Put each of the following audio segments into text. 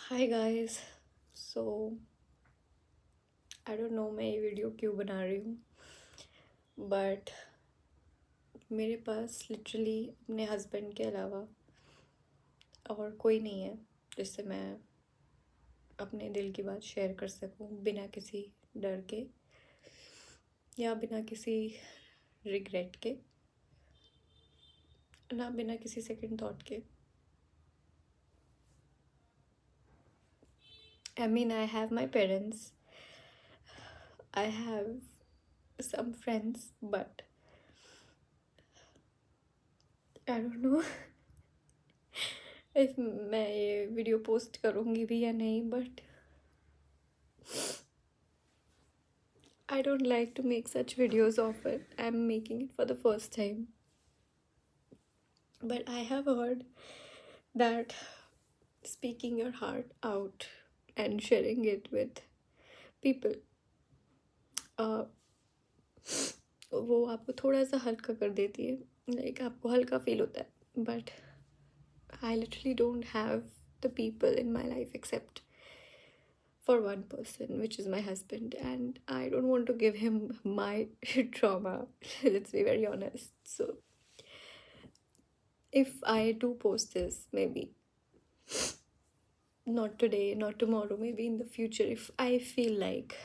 Hi guys. So I don't know मैं ये video क्यों बना रही हूँ, बट मेरे पास लिटरली अपने हस्बैंड के अलावा और कोई नहीं है जिससे मैं अपने दिल की बात शेयर कर सकूँ बिना किसी डर के या बिना किसी रिग्रेट के, ना बिना किसी सेकंड थॉट के। I mean I have my parents, I have some friends, but I don't know if मैं ये वीडियो पोस्ट करूँगी भी या नहीं, but I don't like to make such videos often. I'm making it for the first time. But I have heard that speaking your heart out and sharing it with people, uh, वो आपको थोड़ा सा हल्का कर देती है, like आपको हल्का फील होता है. But I literally don't have the people in my life except for one person, which is my husband, and I don't want to give him my trauma. Let's be very honest. So if I do post this, maybe not today, not tomorrow, maybe in the future, if I feel like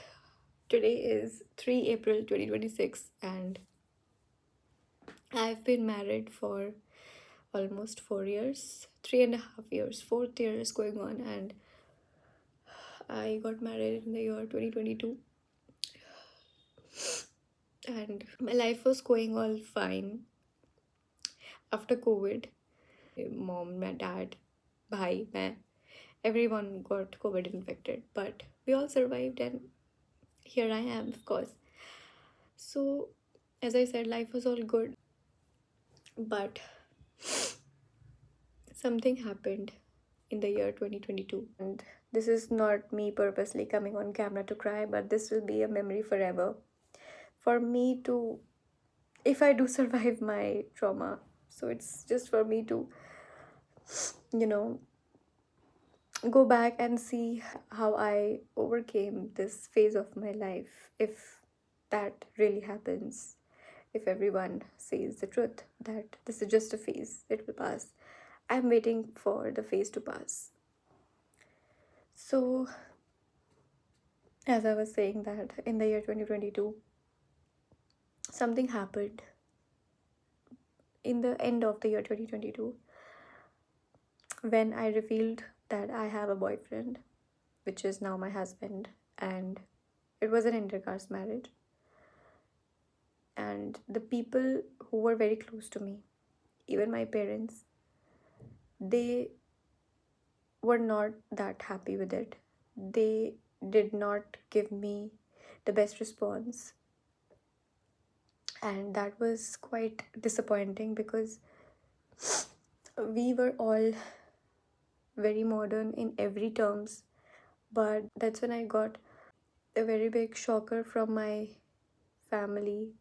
today is 3 April 2026 and I've been married for almost 4 years, 3.5 years, fourth year is going on, and I got married in the year 2022, and my life was going all fine after COVID. Mom, my dad, bhai, main, everyone got COVID infected, but we all survived, and here I am, of course. So, as I said, life was all good, but something happened in the year 2022, and this is not me purposely coming on camera to cry, but this will be a memory forever for me to, if I do survive my trauma. So, it's just for me to, you know, go back and see how I overcame this phase of my life, if that really happens, if everyone says the truth that this is just a phase, it will pass. I'm waiting for the phase to pass. So, as I was saying, that in the year 2022, something happened in the end of the year 2022 when I revealed that I have a boyfriend, which is now my husband, and it was an intercaste marriage. And the people who were very close to me, even my parents, they were not that happy with it. They did not give me the best response, and that was quite disappointing because we were all very modern in every terms. But that's when I got a very big shocker from my family,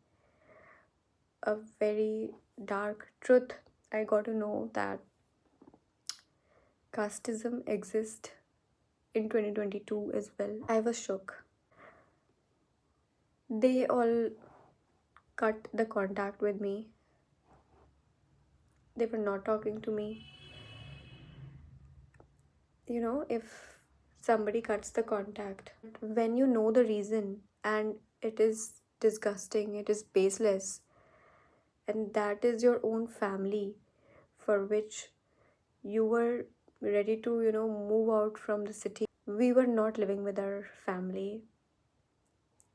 a very dark truth. I got to know that casteism exists in 2022 as well. I was shook. They all cut the contact with me. They were not talking to me. You know, if somebody cuts the contact, when you know the reason and it is disgusting, it is baseless, and that is your own family for which you were ready to, move out from the city. We were not living with our family.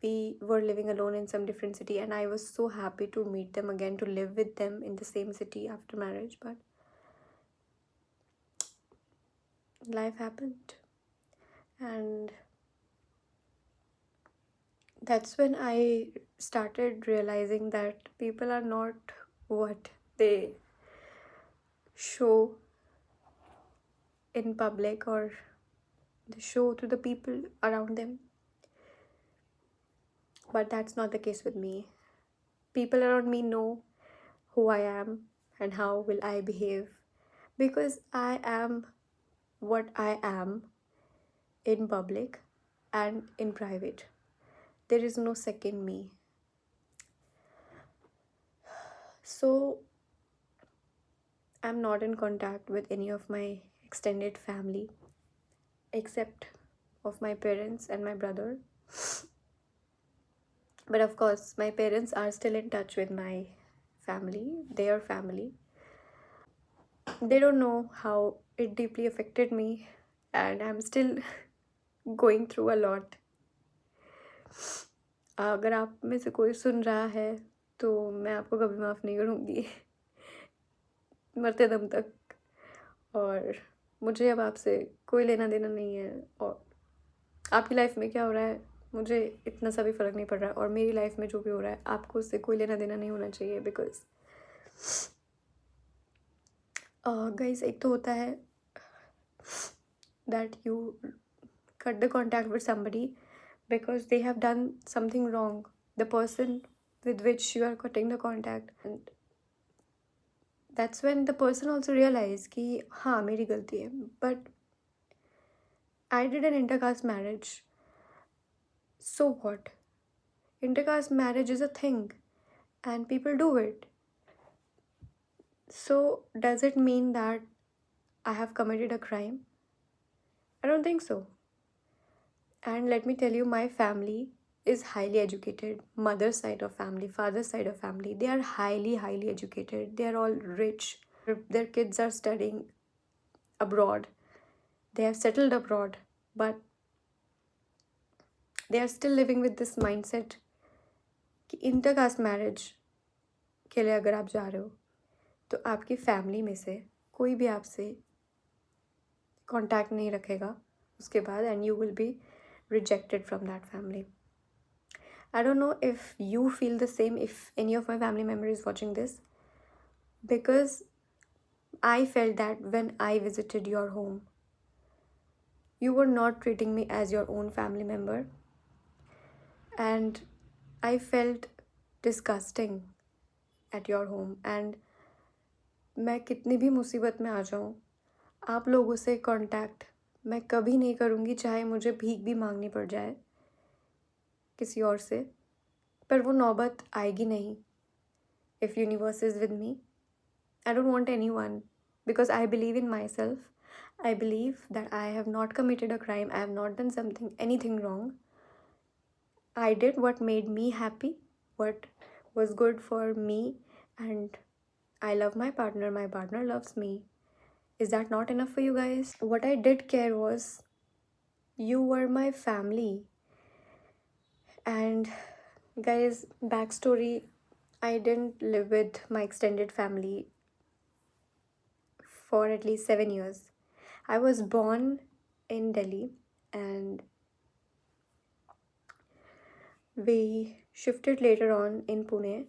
We were living alone in some different city, and I was so happy to meet them again, to live with them in the same city after marriage. But life happened, and that's when I started realizing that people are not what they show in public or they show to the people around them. But that's not the case with me. People around me know who I am and how will I behave, because I am what I am, in public and in private. There is no second me. So I'm not in contact with any of my extended family except of my parents and my brother. But of course, my parents are still in touch with my family, their family. They don't know how it deeply affected me, and I'm still going through a lot. अगर आप में से कोई सुन रहा है तो मैं आपको कभी माफ़ नहीं करूँगी मरते दम तक। और मुझे अब आपसे कोई लेना देना नहीं है, और आपकी लाइफ में क्या हो रहा है मुझे इतना सा भी फ़र्क नहीं पड़ रहा है, और मेरी लाइफ में जो भी हो रहा है आपको उससे कोई लेना देना नहीं होना चाहिए। बिकॉज गाइस, एक तो होता है that you cut the contact with somebody because they have done something wrong, the person with which you are cutting the contact, and that's when the person also realize कि हाँ मेरी गलती है. But I did an intercaste marriage, so what? Intercaste marriage is a thing and people do it. So does it mean that I have committed a crime? I don't think so. And let me tell you, my family is highly educated. Mother's side of family, father's side of family, they are highly educated. They are all rich. Their kids are studying abroad. They have settled abroad, but they are still living with this mindset कि intercaste marriage के लिए अगर आप जा रहे हो तो आपकी फैमिली में से कोई भी आपसे कांटेक्ट नहीं रखेगा उसके बाद, and you will be rejected from that family. I don't know if you feel the same, if any of my family member is watching this, because I felt that when I visited your home, you were not treating me as your own family member, and I felt disgusting at your home. And मैं कितनी भी मुसीबत में आ जाऊँ, आप लोगों से contact मैं कभी नहीं करूँगी, चाहे मुझे भीख भी मांगनी पड़ जाए किसी और से, पर वो नौबत आएगी नहीं. If universe is with me, I don't want anyone, because I believe in myself. I believe that I have not committed a crime. I have not done anything wrong. I did what made me happy, what was good for me, and I love my partner. My partner loves me. Is that not enough for you guys? What I did care was you were my family. And guys, backstory, I didn't live with my extended family for at least 7 years. I was born in Delhi and we shifted later on in Pune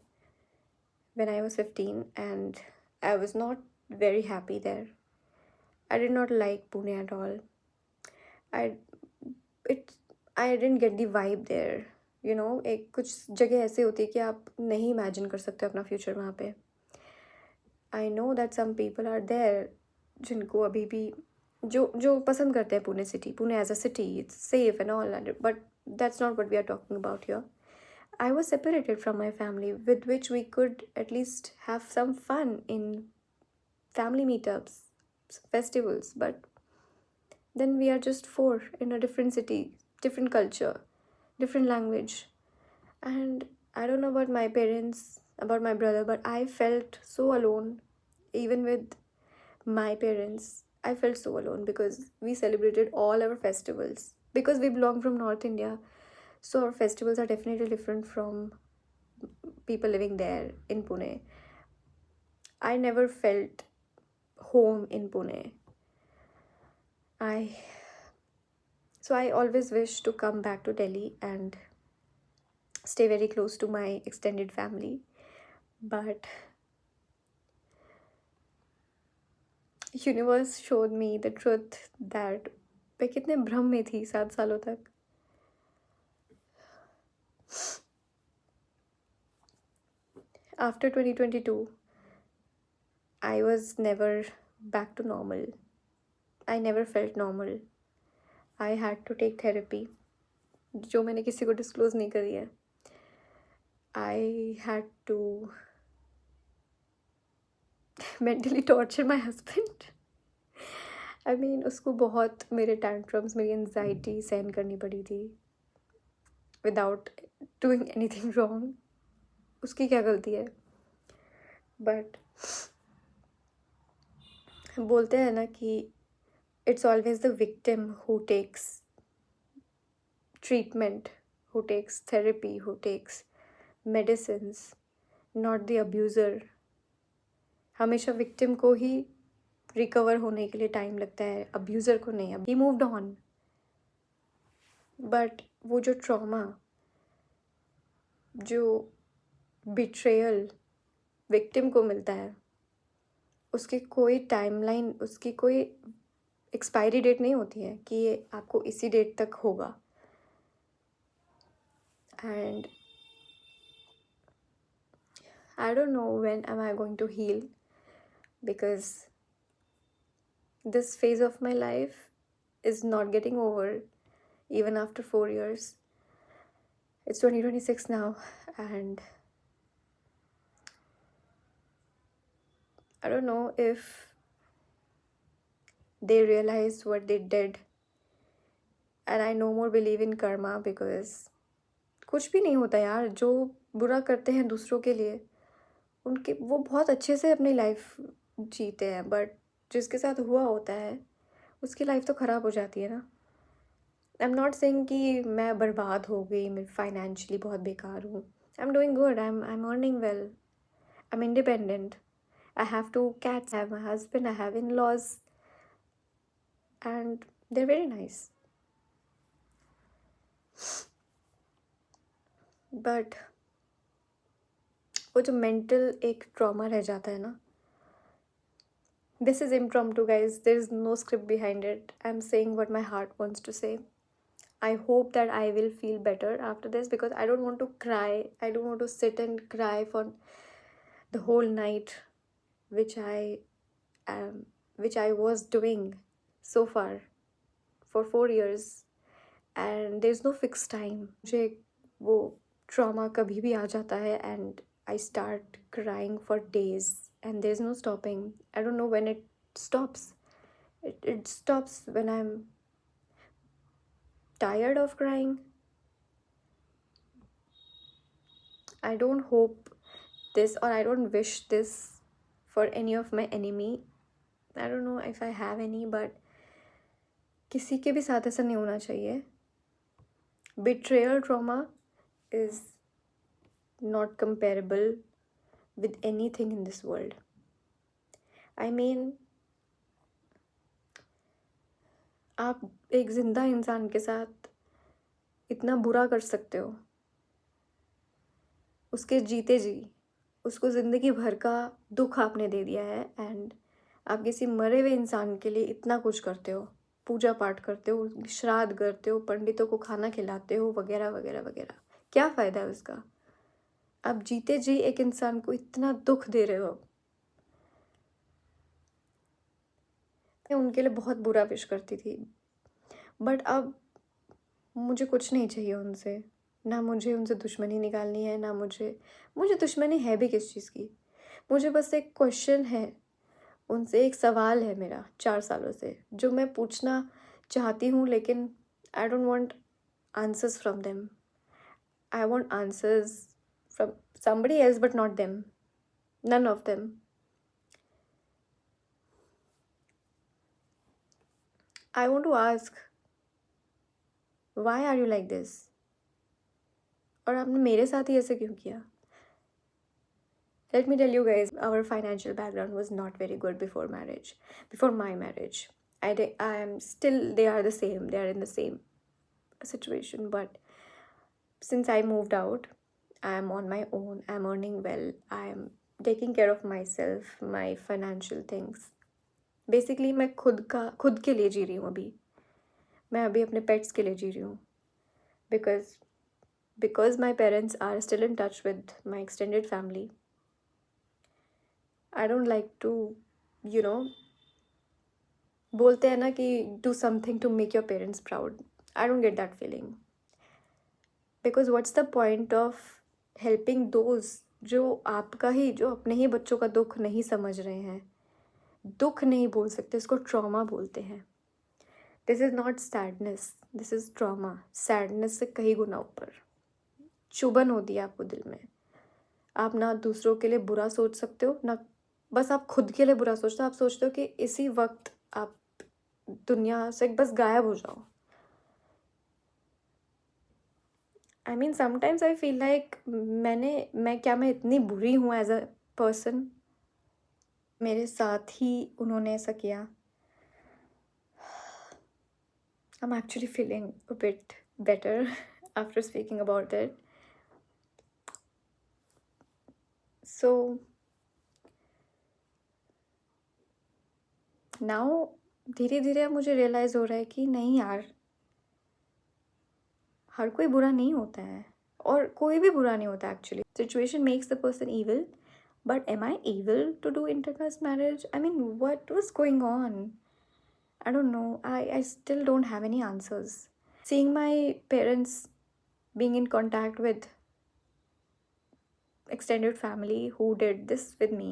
when I was 15, and I was not very happy there. I did not like Pune at all. I didn't get the vibe there. एक कुछ जगह ऐसे होती है कि आप नहीं imagine कर सकते अपना फ्यूचर वहाँ पे. I know that some people are there जिनको अभी भी जो पसंद करते हैं Pune city, Pune as a city, it's safe and all, but that's not what we are talking about here. I was separated from my family, with which we could at least have some fun in family meetups, festivals, but then we are just four in a different city, different culture, different language. And I don't know about my parents, about my brother, but I felt so alone. Even with my parents, I felt so alone because we celebrated all our festivals. Because we belong from North India, so our festivals are definitely different from people living there in Pune. I never felt home in Pune. So I always wish to come back to Delhi and stay very close to my extended family. But universe showed me the truth that मैं कितने भ्रम में थी 7 सालों तक. After 2022, I was never back to normal. I never felt normal. I had to take therapy, जो मैंने किसी को डिस्क्लोज़ नहीं करी है. I had to mentally torture my husband. I mean उसको बहुत मेरे टैंट्रम्स, मेरी एंजाइटी सहन करनी पड़ी थी विदाउट डूइंग एनीथिंग रॉन्ग. उसकी क्या गलती है? बट बोलते हैं ना कि it's always the victim who takes treatment, who takes therapy, who takes medicines, not the abuser. हमेशा विक्टिम को ही रिकवर होने के लिए टाइम लगता है, अब्यूज़र को नहीं. ही मूव्ड ऑन. बट वो जो ट्रॉमा, जो बिट्रेयल विक्टिम को मिलता है, उसकी कोई टाइमलाइन, उसकी कोई एक्सपायरी डेट नहीं होती है कि ये आपको इसी डेट तक होगा. And I don't know when am I going to heal, because this phase of my life is not getting over even after 4 years. It's 2026 now, and I don't know if they realize what they did, and I no more believe in karma, because कुछ भी नहीं होता यार. जो बुरा करते हैं दूसरों के लिए, उनके वो बहुत अच्छे से अपनी लाइफ जीते हैं, बट जिसके साथ हुआ होता है उसकी लाइफ तो ख़राब हो जाती है ना. आई एम नॉट सेइंग कि मैं बर्बाद हो गई, मैं फाइनेंशियली बहुत बेकार हूँ. I am doing good, I am earning well, I am independent. I have 2 cats, I have my husband, I have in-laws, and they're very nice. But वो जो मेंटल एक ट्रॉमा रह जाता है ना, this is impromptu guys, there is no script behind it. I'm saying what my heart wants to say. I hope that I will feel better after this, because I don't want to cry. I don't want to sit and cry for the whole night, which I was doing so far for 4 years, and there's no fixed time. मुझे वो trauma कभी भी आ जाता है, and I start crying for days, and there's no stopping. I don't know when it stops. It stops when I'm tired of crying. I don't hope this, or I don't wish this for any of my enemy. I don't know if I have any, but किसी के भी साथ ऐसा नहीं होना चाहिए. Betrayal trauma is not comparable with anything in this world. I mean, आप एक ज़िंदा इंसान के साथ इतना बुरा कर सकते हो, उसके जीते जी उसको ज़िंदगी भर का दुख आपने दे दिया है, एंड आप किसी मरे हुए इंसान के लिए इतना कुछ करते हो, पूजा पाठ करते हो, श्राद्ध करते हो, पंडितों को खाना खिलाते हो, वगैरह वगैरह वगैरह. क्या फ़ायदा है उसका? आप जीते जी एक इंसान को इतना दुख दे रहे हो. मैं उनके लिए बहुत बुरा विश करती थी, बट अब मुझे कुछ नहीं चाहिए उनसे. ना मुझे उनसे दुश्मनी निकालनी है, ना मुझे दुश्मनी है भी किस चीज़ की. मुझे बस एक क्वेश्चन है उनसे, एक सवाल है मेरा 4 सालों से, जो मैं पूछना चाहती हूँ, लेकिन I don't want answers from them. I want answers from somebody else, but not them. None of them. I want to ask, why are you like this? और आपने मेरे साथ ही ऐसे क्यों किया? Let me tell you guys, our financial background was not very good before marriage. Before my marriage, I am still, they are the same. They are in the same situation. But since I moved out, I am on my own. I am earning well. I am taking care of myself, my financial things. Basically, मैं खुद के लिए जी रही हूँ अभी. मैं अभी अपने पेट्स के लिए जी रही हूँ. Because my parents are still in touch with my extended family, I don't like to, बोलते हैं ना कि do something to make your parents proud. I don't get that feeling, because what's the point of helping those जो आपका ही, जो अपने ही बच्चों का दुख नहीं समझ रहे हैं. दुख नहीं बोल सकते, इसको ट्रॉमा बोलते हैं. This is not sadness, this is trauma. Sadness से कई गुना ऊपर. चुभन होती है आपको दिल में. आप ना दूसरों के लिए बुरा सोच सकते हो, ना बस आप खुद के लिए बुरा सोचते हो. आप सोचते हो कि इसी वक्त आप दुनिया से बस गायब हो जाओ. I mean sometimes I feel like मैं इतनी बुरी हूँ एज अ पर्सन. मेरे साथ ही उन्होंने ऐसा किया. I'm actually feeling a bit better after speaking about it. So now धीरे धीरे अब मुझे रियलाइज़ हो रहा है कि नहीं यार, हर कोई बुरा नहीं होता है, और कोई भी बुरा नहीं होता actually. Situation makes the person evil, but am I evil to do intercaste marriage? I mean, what was going on? I don't know. I still don't have any answers. Seeing my parents being in contact with extended family who did this with me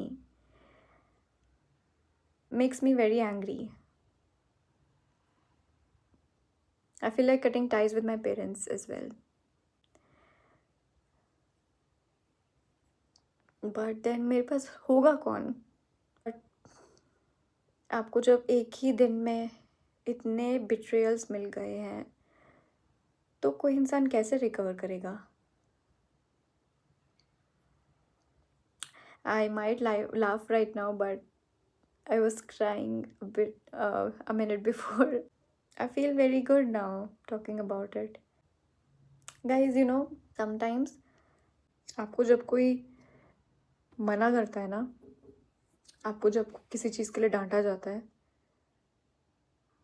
makes me very angry. I feel like cutting ties with my parents as well. But then मेरे पास होगा कौन? But आपको जब एक ही दिन में इतने betrayals मिल गए हैं, तो कोई इंसान कैसे रिकवर करेगा? I might laugh right now, but I was crying a minute before. I feel very good now talking about it. Guys, sometimes आपको जब कोई मना करता है ना, आपको जब किसी चीज़ के लिए डांटा जाता है,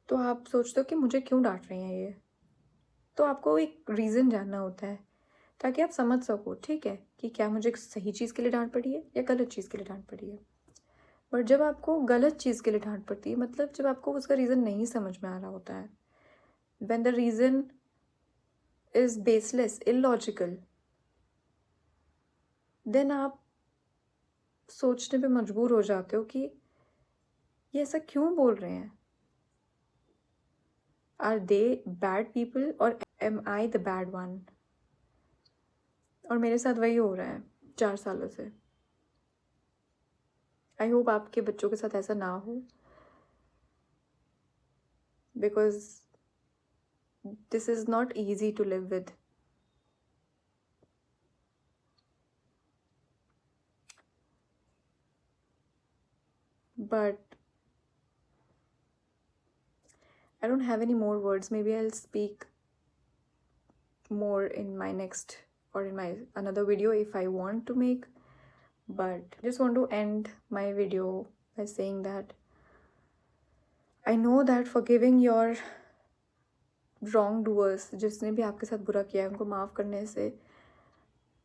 तो आप सोचते हो कि मुझे क्यों डांट रही हैं ये. तो आपको एक रीज़न जानना होता है ताकि आप समझ सको, ठीक है, कि क्या मुझे सही चीज़ के लिए डांट पड़ी है या गलत चीज़ के लिए डांट पड़ी है. बट जब आपको गलत चीज़ के लिए डांट पड़ती है, मतलब जब आपको उसका रीज़न नहीं समझ में आ रहा होता है, when the reason is baseless, illogical, then आप सोचने पे मजबूर हो जाते हो कि ये ऐसा क्यों बोल रहे हैं. आर दे बैड पीपल और am I the bad one? और मेरे साथ वही हो रहा है 4 सालों से. आई होप आपके बच्चों के साथ ऐसा ना हो, because this is not easy to live with. But I don't have any more words. Maybe I'll speak more in my next or in my another video if I want to make. But I just want to end my video by saying that I know that forgiving your wrongdoers, जिसने भी आपके साथ बुरा किया है, उनको माफ़ करने से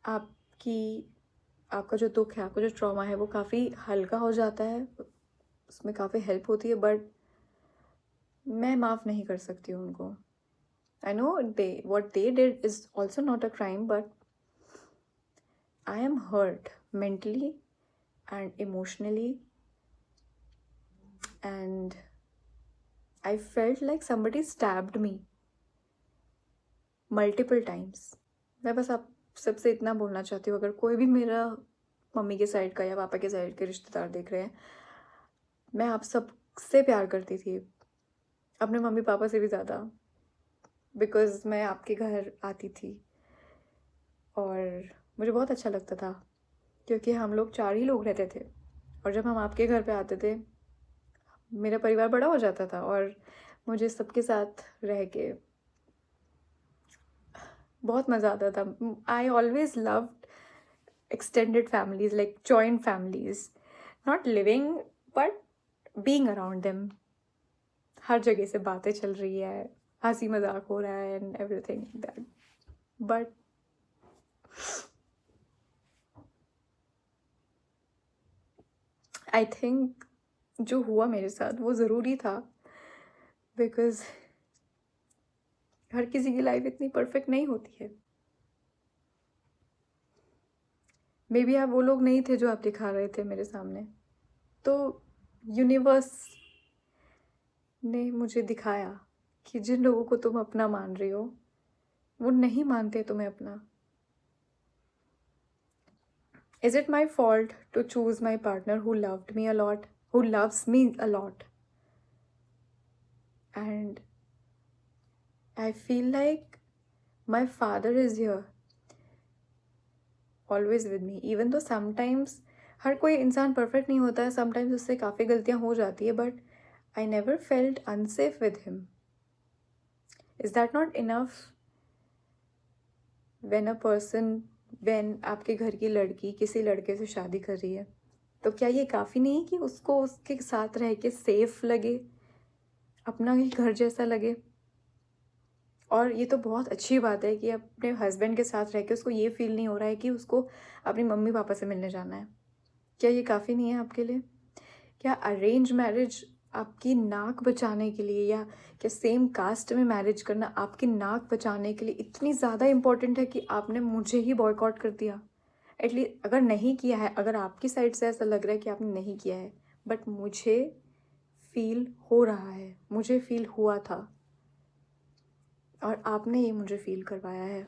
आपका जो दुख है, आपका जो ट्रॉमा है, वो काफ़ी हल्का हो जाता है, उसमें काफ़ी हेल्प होती है. बट मैं माफ़ नहीं कर सकती हूँ उनको. I know what they did is also not a crime, but I am hurt mentally and emotionally, and I felt like somebody stabbed me multiple times. मैं बस आप सबसे इतना बोलना चाहती हूँ, अगर कोई भी मेरा मम्मी के साइड का या पापा के साइड के रिश्तेदार देख रहे हैं, मैं आप सबसे प्यार करती थी, अपने मम्मी पापा से भी ज़्यादा, बिकॉज़ मैं आपके घर आती थी और मुझे बहुत अच्छा लगता था, क्योंकि हम लोग 4 ही लोग रहते थे. और जब हम आपके घर पे आते थे, मेरा परिवार बड़ा हो जाता था और मुझे सबके साथ रह के बहुत मज़ा आता था. I always loved extended families, like joint families, not living but being around them. हर जगह से बातें चल रही है, हंसी मजाक हो रहा है and everything like that. But I think जो हुआ मेरे साथ वो ज़रूरी था, बिकॉज हर किसी की लाइफ इतनी परफेक्ट नहीं होती है। मे बी आप वो लोग नहीं थे जो आप दिखा रहे थे मेरे सामने, तो यूनिवर्स ने मुझे दिखाया कि जिन लोगों को तुम अपना मान रही हो वो नहीं मानते तुम्हें अपना। Is it my fault to choose my partner who loved me a lot, who loves me a lot? And I feel like my father is here, always with me. Even though sometimes हर कोई इंसान perfect नहीं होता है, sometimes उससे काफ़ी गलतियाँ हो जाती है, but I never felt unsafe with him. Is that not enough? When a person, when आपके घर की लड़की किसी लड़के से शादी कर रही है, तो क्या ये काफ़ी नहीं कि उसको उसके साथ रह के सेफ लगे, अपना ही घर जैसा लगे? और ये तो बहुत अच्छी बात है कि अपने हस्बैंड के साथ रह के उसको ये फील नहीं हो रहा है कि उसको अपनी मम्मी पापा से मिलने जाना है। क्या ये काफ़ी नहीं है आपके लिए? क्या अरेंज मैरिज आपकी नाक बचाने के लिए, या क्या सेम कास्ट में मैरिज करना आपकी नाक बचाने के लिए इतनी ज़्यादा इम्पोर्टेंट है कि आपने मुझे ही बॉयकॉट कर दिया? एटलीस्ट अगर नहीं किया है, अगर आपकी साइड से ऐसा लग रहा है कि आपने नहीं किया है, बट मुझे फील हो रहा है, मुझे फील हुआ था, और आपने ये मुझे फील करवाया है।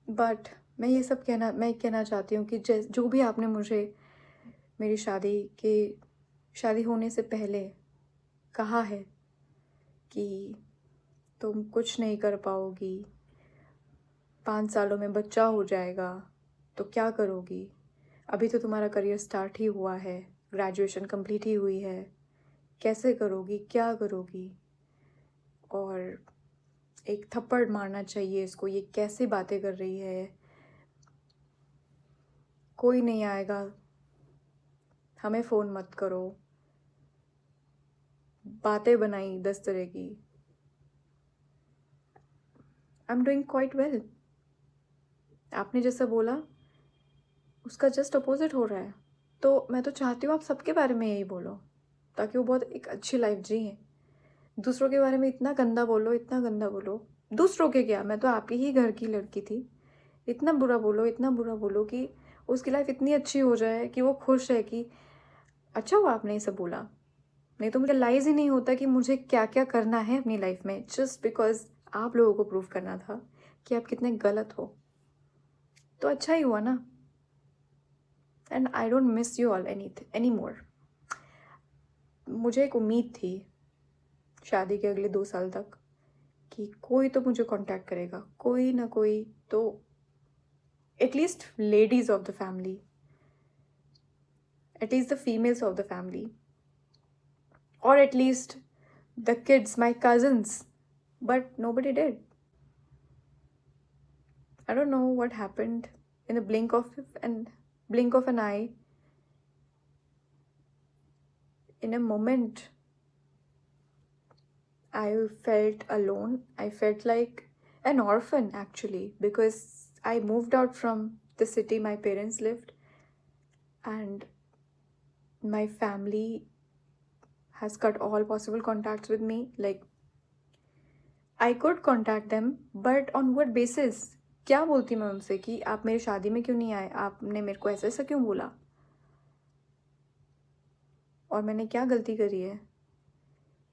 बट मैं कहना चाहती हूँ कि जो भी आपने मुझे मेरी शादी होने से पहले कहा है कि तुम कुछ नहीं कर पाओगी, 5 सालों में बच्चा हो जाएगा तो क्या करोगी, अभी तो तुम्हारा करियर स्टार्ट ही हुआ है, ग्रेजुएशन कंप्लीट ही हुई है, कैसे करोगी, क्या करोगी, और एक थप्पड़ मारना चाहिए इसको, ये कैसे बातें कर रही है, कोई नहीं आएगा, हमें फ़ोन मत करो, बातें बनाई 10 तरह की। I am doing quite well. आपने जैसा बोला उसका जस्ट अपोजिट हो रहा है। तो मैं तो चाहती हूँ आप सबके बारे में यही बोलो, ताकि वो बहुत एक अच्छी लाइफ जिए। दूसरों के बारे में इतना गंदा बोलो, इतना गंदा बोलो। दूसरों के क्या, मैं तो आपके ही घर की लड़की थी। इतना बुरा बोलो, इतना बुरा बोलो कि उसकी लाइफ इतनी अच्छी हो जाए कि वो खुश है कि अच्छा हुआ आपने ये सब बोला। नहीं तो मुझे रियलाइज़ ही नहीं होता कि मुझे क्या क्या करना है अपनी लाइफ में, जस्ट बिकॉज आप लोगों को प्रूव करना था कि आप कितने गलत हो। तो अच्छा ही हुआ ना। And I don't miss you all any more. मुझे एक उम्मीद थी शादी के अगले 2 साल तक कि कोई तो मुझे कांटेक्ट करेगा, कोई ना कोई तो, at least ladies of the family, at least the females of the family, or at least the kids, my cousins, but nobody did. I don't know what happened in the blink of an eye. In a moment, I felt alone. I felt like an orphan actually, because I moved out from the city my parents lived, and my family has cut all possible contacts with me. Like, I could contact them, but on what basis? क्या बोलती मैं उनसे कि आप मेरी शादी में क्यों नहीं आए, आपने मेरे को ऐसा ऐसा क्यों बोला, और मैंने क्या गलती करी है,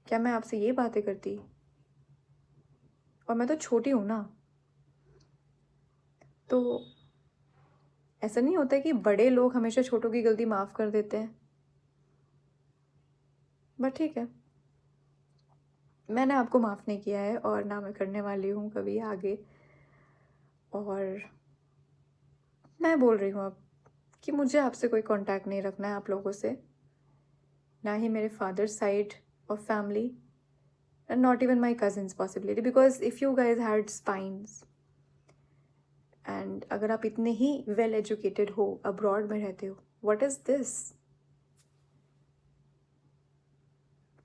क्या मैं आपसे ये बातें करती? और मैं तो छोटी हूँ ना। तो ऐसा नहीं होता कि बड़े लोग हमेशा छोटों की गलती माफ़ कर देते हैं, बट ठीक है, मैंने आपको माफ़ नहीं किया है और ना मैं करने वाली हूँ कभी आगे। और मैं बोल रही हूँ अब कि मुझे आपसे कोई कांटेक्ट नहीं रखना है, आप लोगों से, ना ही मेरे father side of family, and not even my cousins possibility, because if you guys had spines, and अगर आप इतने ही वेल एजुकेटेड हो, अब्रॉड में रहते हो, what is this?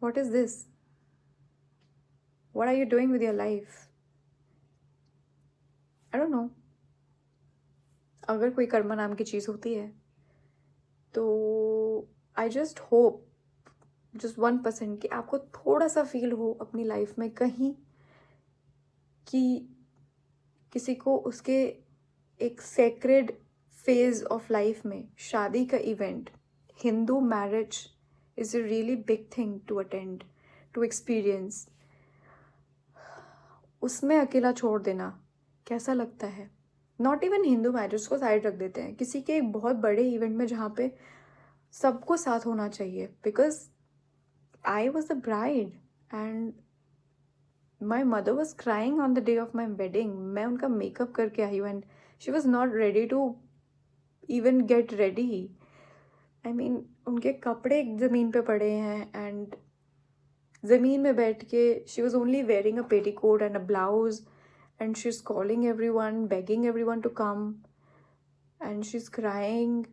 What is this? What are you doing with your life? I don't know. अगर कोई कर्मा नाम की चीज़ होती है तो आई जस्ट होप जस्ट 1% कि आपको थोड़ा सा फील हो अपनी लाइफ में कहीं कि किसी को उसके एक सेक्रेड फेज ऑफ लाइफ में शादी का event, Hindu marriage is a really big thing to attend, to experience, उसमें अकेला छोड़ देना कैसा लगता है? नॉट इवन हिंदू मैरिज को साइड रख देते हैं, किसी के एक बहुत बड़े इवेंट में जहाँ पे सबको साथ होना चाहिए, because I was the bride and my mother was crying on the day of my wedding. मैं उनका मेकअप करके आई हूँ and she was not ready to even get ready. I mean उनके कपड़े ज़मीन पे पड़े हैं एंड ज़मीन में बैठ के she was only wearing a petticoat and a blouse and she is calling everyone, begging everyone to come and she is crying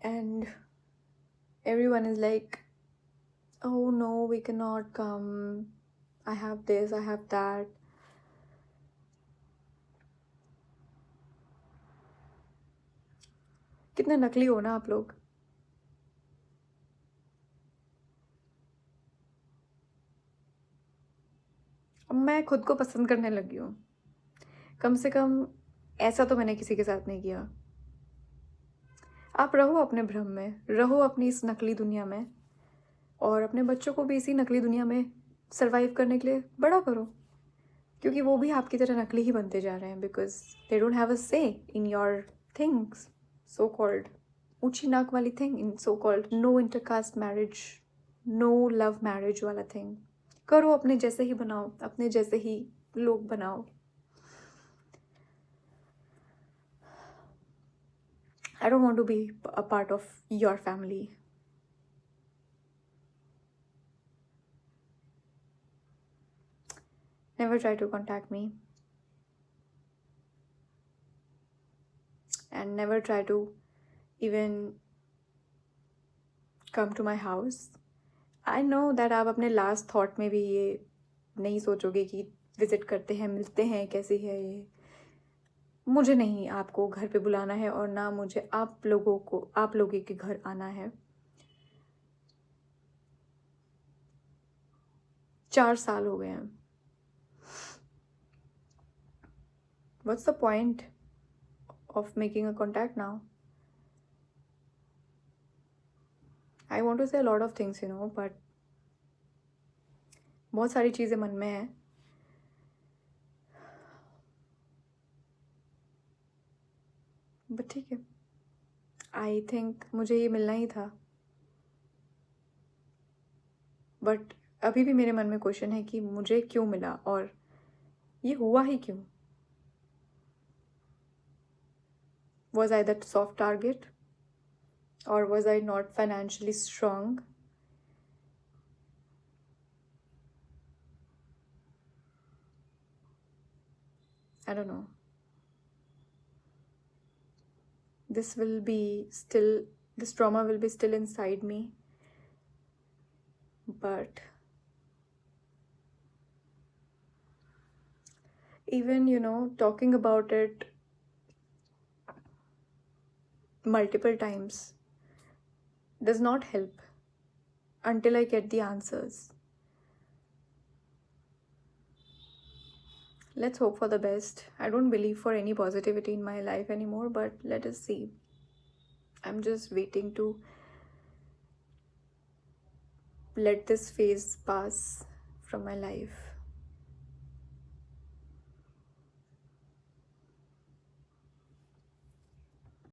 and everyone is like, oh no, we cannot come, I have this, I have that. कितने नकली हो ना आप लोग. अब मैं खुद को पसंद करने लगी हूँ. कम से कम ऐसा तो मैंने किसी के साथ नहीं किया. आप रहो अपने भ्रम में, रहो अपनी इस नकली दुनिया में, और अपने बच्चों को भी इसी नकली दुनिया में सर्वाइव करने के लिए बड़ा करो, क्योंकि वो भी आपकी तरह नकली ही बनते जा रहे हैं, because they don't have a say in your things, so called ऊंची नाक वाली thing, in so called no intercaste marriage, no love marriage वाला थिंग. करो, अपने जैसे ही बनाओ, अपने जैसे ही लोग बनाओ. I don't want to be a part of your family. Never try to contact me. And never try to even come to my house. I know that आप अपने लास्ट थॉट में भी ये नहीं सोचोगे कि विजिट करते हैं, मिलते हैं, कैसी है ये. मुझे नहीं आपको घर पे बुलाना है और ना मुझे आप लोगों के घर आना है. 4 साल हो गए हैं. What's the point of making a contact now? I want to say a lot of things, but बहुत सारी चीज़ें मन में हैं. बट ठीक है, आई थिंक मुझे ये मिलना ही था. बट अभी भी मेरे मन में क्वेश्चन है कि मुझे क्यों मिला और ये हुआ ही क्यों. Was I that soft target? Or was I not financially strong? I don't know. This trauma will be still inside me. But even, talking about it multiple times does not help until I get the answers. Let's hope for the best. I don't believe for any positivity in my life anymore, but let us see. I'm just waiting to let this phase pass from my life.